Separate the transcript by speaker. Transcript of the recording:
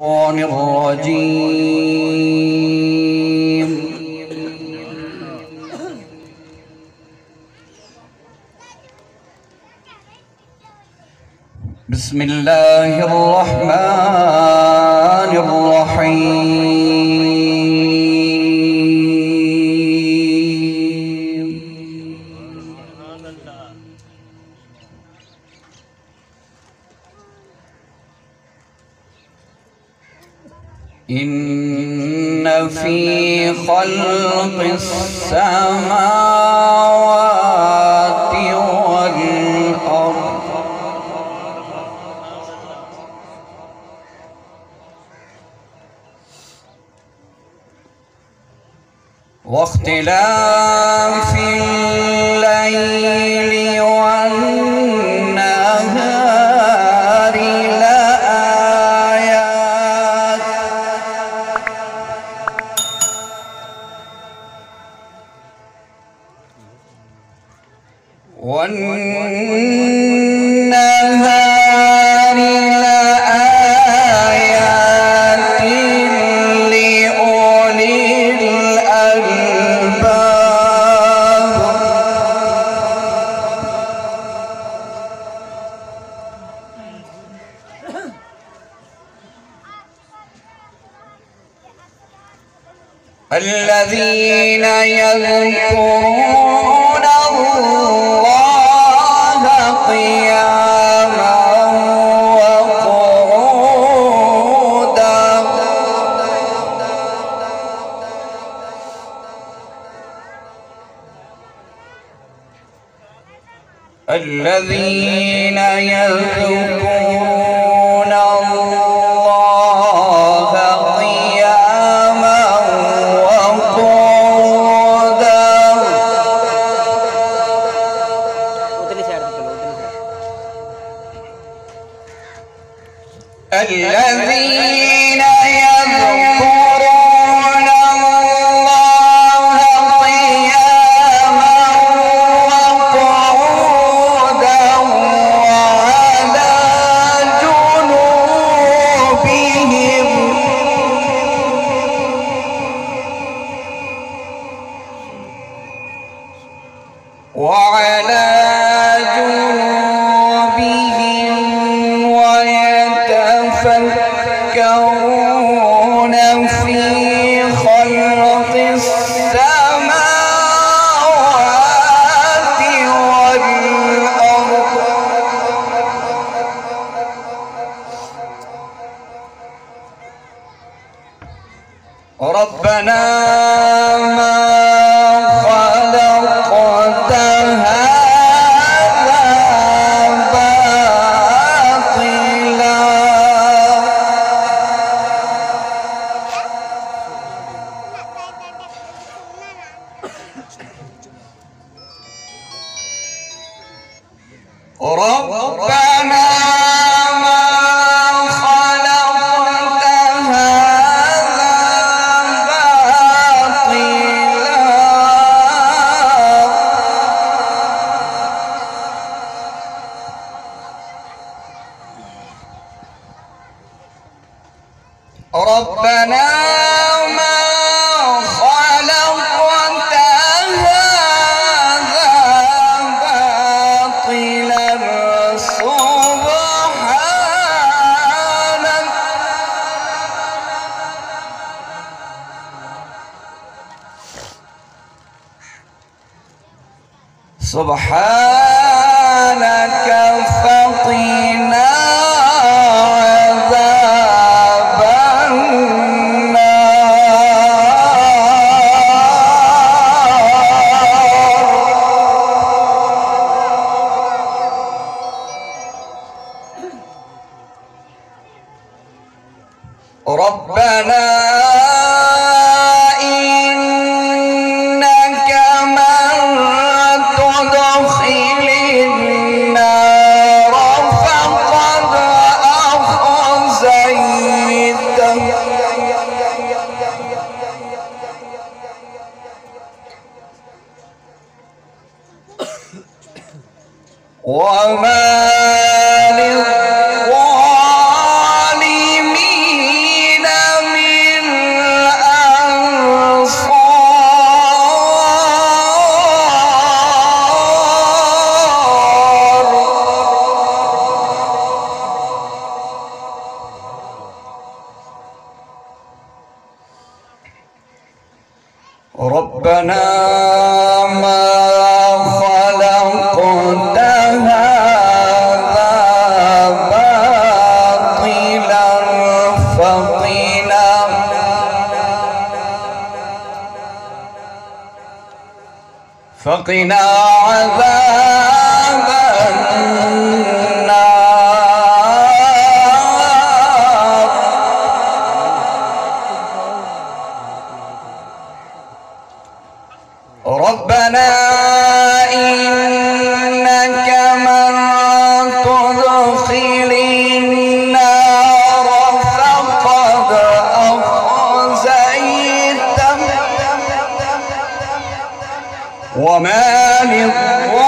Speaker 1: الشيطان الرجيم. بسم الله الرحمن الرحيم. إن في خلق السماوات والأرض واختلاف الليل والنهار لآيات والنهار لآيات لأولي الألباب. الذين يذكرون الله قياما وقعودا الذين يذكرون الله قياما وقعودا الذين يذكرون الله قياما وقعودا وعلى جنوبهم ويتفكرون في خلق السماوات والأرض ربنا ما خلقت هذا باطلا ربنا ما خلقت هذا باطلا ربنا ما خلقت هذا باطلا سبحانك فقنا عذاب النار. ربنا إنك من تدخل النار فقد أخزيته وما للظالمين ربنا ما خلقت هذا باطلا فقنا عذاب النار. ربنا إنك من تدخل النار فقد أخزيته وما للظالمين